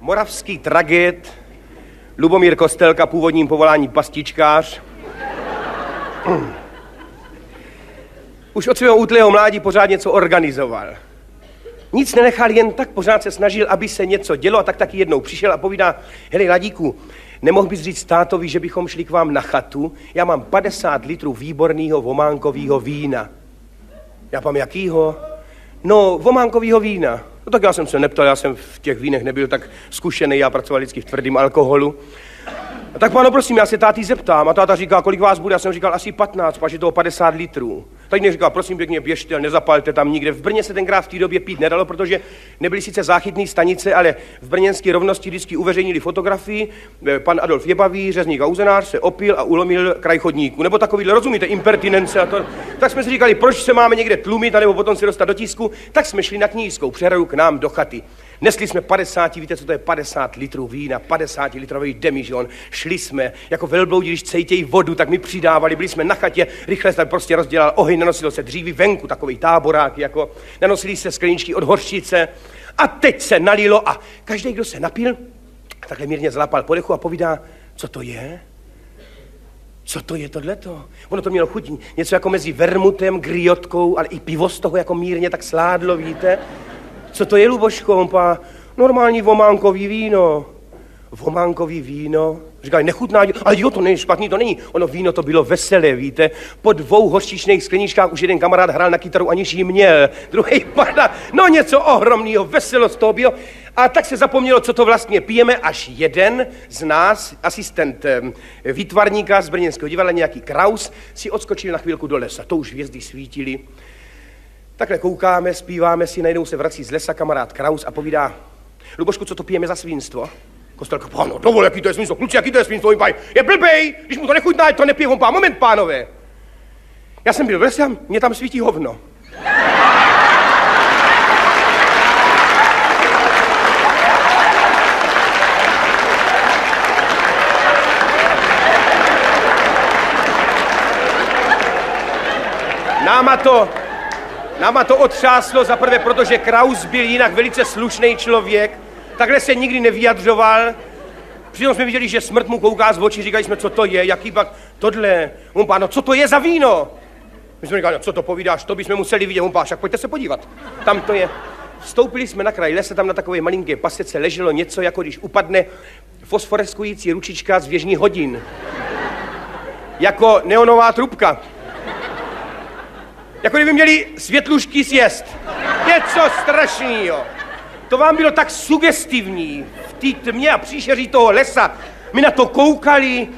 Moravský tragéd, Lubomír Kostelka, původním povolání pastičkář. Už od svého útlého mládí pořád něco organizoval. Nic nenechal, jen tak pořád se snažil, aby se něco dělo, a tak taky jednou přišel a povídá: hele, Ladíku, nemohl bys říct tátovi, že bychom šli k vám na chatu? Já mám 50 litrů výborného vománkového vína. Já pám, jakýho? No, vománkového vína. No tak já jsem se neptal, já jsem v těch vínech nebyl tak zkušený, já pracoval vždycky v tvrdém alkoholu. A tak páno, prosím, já se táty zeptám. A táta říká, kolik vás bude? Já jsem říkal, asi 15, pač je toho 50 litrů. Tak mě říká, prosím pěkně, běžte, nezapalte tam nikde. V Brně se tenkrát v té době pít nedalo, protože nebyly sice záchytné stanice, ale v brněnské Rovnosti vždycky uveřejnili fotografii. Pan Adolf Jebavý, řezník a uzenář, se opil a ulomil kraj chodníku. Nebo takovýhle, rozumíte, impertinence a to. Tak jsme si říkali, proč se máme někde tlumit, anebo potom si dostat do tisku. Tak jsme šli na Knížskou přehradu k nám do chaty. Nesli jsme 50, víte, co to je 50 litrů vína, 50 litrový demižon. Šli jsme jako velbloudi, když cejtějí vodu, tak mi přidávali, byli jsme na chatě, rychle se prostě rozdělal oheň, nanosilo se dříví venku, takový táborák, jako nanosili se skleničky od hořčice a teď se nalilo a každý, kdo se napil, takhle mírně zlapal po dechu a povídá, co to je? Co to je tohleto? Ono to mělo chuť, něco jako mezi vermutem, griotkou, ale i pivo z toho jako mírně tak sládlo, víte? Co to je, Luboško? On pá, normální vománkový víno. Vománkový víno? Říkali, nechutná, ale jo, to není špatný, to není. Ono víno to bylo veselé, víte. Po 2 hořčičných skleničkách už jeden kamarád hrál na kytaru, aniž ji měl. Druhý padá, no něco ohromného, veselost toho bylo. A tak se zapomnělo, co to vlastně pijeme, až jeden z nás, asistent výtvarníka z brněnského divadla, nějaký Kraus, si odskočil na chvilku do lesa. To už hvězdy svítily. Takhle koukáme, zpíváme si, najednou se vrací z lesa kamarád Kraus a povídá, Lubošku, co to pijeme za svinstvo? Kostelka, páno, dovol, jaký to je svinstvo, kluci, jaký to je svinstvo, je blbej, když mu to nechutná, to nepije, on pá, moment, pánové. Já jsem byl v lese, mě tam svítí hovno. Náma to otřáslo zaprvé, protože Kraus byl jinak velice slušný člověk, takhle se nikdy nevyjadřoval. Přitom jsme viděli, že smrt mu kouká z očí, říkali jsme, co to je, jaký pak tohle. On pá, no co to je za víno? My jsme říkali, no co to povídáš, to bychom museli vidět. On pá, však pojďte se podívat, tam to je. Vstoupili jsme na kraj lesa, tam na takové malinké pasece leželo něco, jako když upadne fosforeskující ručička z věžních hodin. Jako neonová trubka. Jako kdyby měli světlušky sjest. Něco strašnýho. To vám bylo tak sugestivní v té tmě a příšeří toho lesa. My na to koukali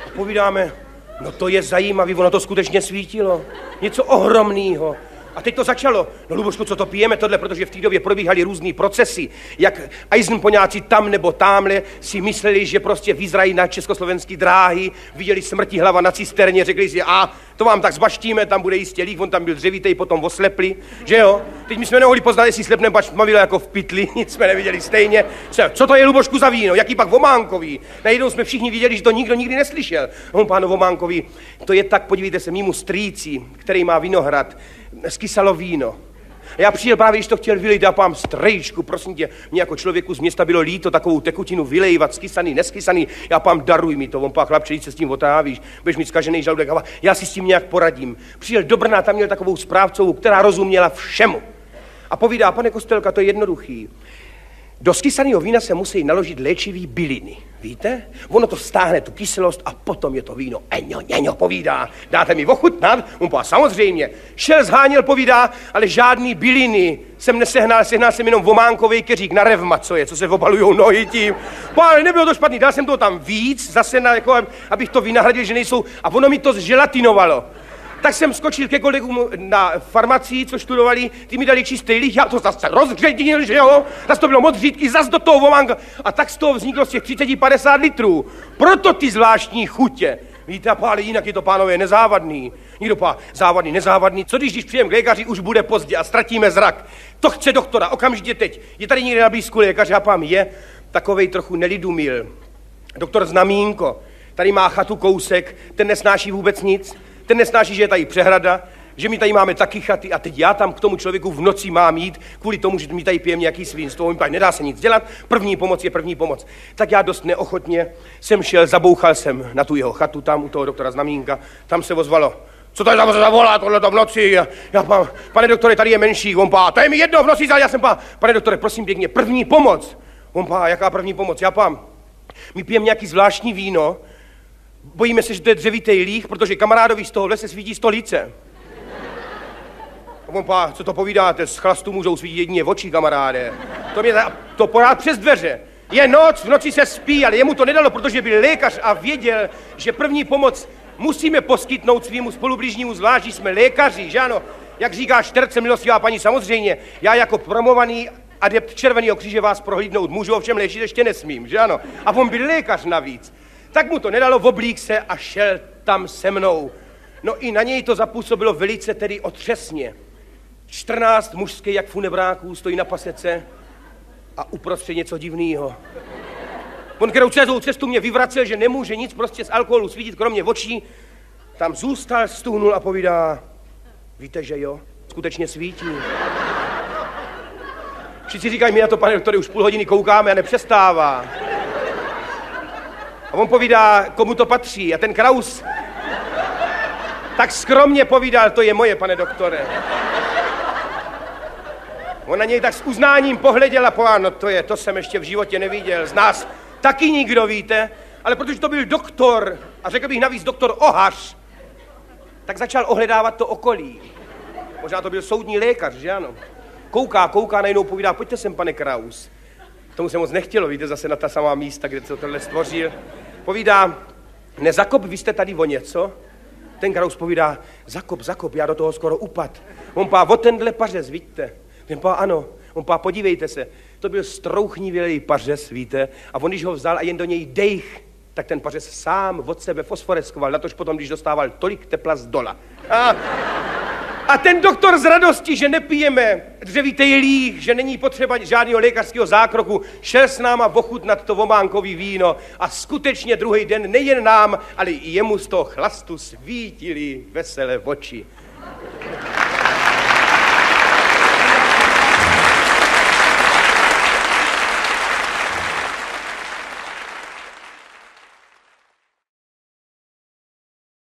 a povídáme, no to je zajímavý, ono to skutečně svítilo. Něco ohromného. A teď to začalo. No Lubošku, co to pijeme tohle, protože v té době probíhaly různý procesy. Jak Eisenpoňáci tam nebo támhle si mysleli, že prostě vyzrají na československý dráhy, viděli smrti hlava na cisterně, řekli si, a to vám tak zbaštíme, tam bude jistě lík, on tam byl dřevitej, potom oslepli, že jo? Teď my jsme nemohli poznat, jestli slepnem, pač tmavilo jako v pytli, nic jsme neviděli stejně. Co to je, Lubošku, za víno? Jaký pak vománkový? Najednou jsme všichni viděli, že to nikdo nikdy neslyšel. On páno vománkový, to je tak, podívejte se, mýmu strýci, který má vinohrad, skysalo víno. A já přijel právě, když to chtěl vylejt, a pám, strejčku, prosím tě, mě jako člověku z města bylo líto takovou tekutinu vylejvat, skysaný, neskysaný, já pám, daruj mi to, on pá, chlapče, se s tím otrávíš, budeš mít zkažený žaludek, a já si s tím nějak poradím. Přijel do Brna, tam měl takovou správcovou, která rozuměla všemu. A povídá, pane Kostelka, to je jednoduchý. Do skysaného vína se musí naložit léčivý byliny, víte? Ono to stáhne tu kyselost a potom je to víno. Eňo, povídá, dáte mi ochutnat? On pá, samozřejmě. Šel, zháněl, povídá, ale žádný byliny jsem nesehnal, sehnal jsem jenom vománkovej keřík na revma, co se obalujou nohy tím. Pá, ale nebylo to špatný, dal jsem toho tam víc, zase jako, abych to vynahradil, že nejsou, a ono mi to zželatinovalo. Tak jsem skočil ke kolegům na farmacii, co študovali, ty mi dali čistý líh, já to zase rozředil, že jo? Zase to bylo moc řídky, zase do toho vománka. A tak z toho vzniklo z těch 30-50 litrů. Proto ty zvláštní chutě. Víte, ale jinak je to, pánové, nezávadný. Nikdo pá, závadný, nezávadný. Co když přijem k lékaři, už bude pozdě a ztratíme zrak. To chce doktora, okamžitě teď. Je tady někde na blízku lékař, a pám, je takovej trochu nelidumil. Doktor Znamínko, tady má chatu kousek, ten nesnáší vůbec nic. Ten nesnáší, že je tady přehrada, že my tady máme taky chaty a teď já tam k tomu člověku v noci mám jít, kvůli tomu, že mi tady pijem nějaký svinstvo, on pak nedá se nic dělat, první pomoc je první pomoc. Tak já dost neochotně jsem šel, zabouchal jsem na tu jeho chatu tam u toho doktora Znamínka, tam se ozvalo, co tady tam zavolá tohleto v noci, pane doktore, tady je menší, on pá, to je mi jedno v noci, já jsem pá, pane doktore, prosím pěkně, první pomoc. On pá, jaká první pomoc, já pám, my pijeme nějaký zvláštní víno, bojíme se, že to je dřevitej líh, protože kamarádovi z tohohle se svítí stolice. A on pá, co to povídáte, z chlastu můžou svítit jedině oči, kamaráde. To porád přes dveře. Je noc, v noci se spí, ale jemu to nedalo, protože byl lékař a věděl, že první pomoc musíme poskytnout svýmu spolubližnímu, zvlášť, že jsme lékaři, že ano? Jak říká Šterce, milostivá paní, samozřejmě, já jako promovaný adept Červeného kříže vás prohlídnout můžu, ovšem léčit ještě nesmím, že ano? A on byl lékař navíc. Tak mu to nedalo, oblík se a šel tam se mnou. No i na něj to zapůsobilo velice tedy otřesně. 14 mužských jak funebráků stojí na pasece a uprostřed něco divného. On kterou celou cestu mě vyvracel, že nemůže nic prostě z alkoholu svítit, kromě očí. Tam zůstal, stuhnul a povídá, víte, že jo, skutečně svítí. Všichni říkají, my na to, pane doktore, už půl hodiny koukáme a nepřestává. A on povídá, komu to patří. A ten Kraus tak skromně povídal, to je moje, pane doktore. On na něj tak s uznáním pohleděl a povedal, no to jsem ještě v životě neviděl. Z nás taky nikdo, víte, ale protože to byl doktor, a řekl bych navíc doktor Ohař, tak začal ohledávat to okolí. Možná to byl soudní lékař, že ano. Kouká, najednou povídá, pojďte sem, pane Kraus. Tomu se moc nechtělo, víte, zase na ta samá místa, kde se tohle stvořil. Povídá, nezakop, vy jste tady o něco? Ten Kraus povídá, zakop, já do toho skoro upad. On pá, o tenhle pařez, vidíte? Ten pá, ano. On pá, podívejte se, to byl strouchnivělý pařez, víte? A on, když ho vzal a jen do něj dejch, tak ten pařez sám od sebe fosforeskoval, natož potom, když dostával tolik tepla z dola. A ten doktor z radosti, že nepijeme dřevitej líh, že není potřeba žádného lékařského zákroku, šel s náma ochutnat to vománkový víno a skutečně druhý den nejen nám, ale i jemu z toho chlastu svítily veselé oči.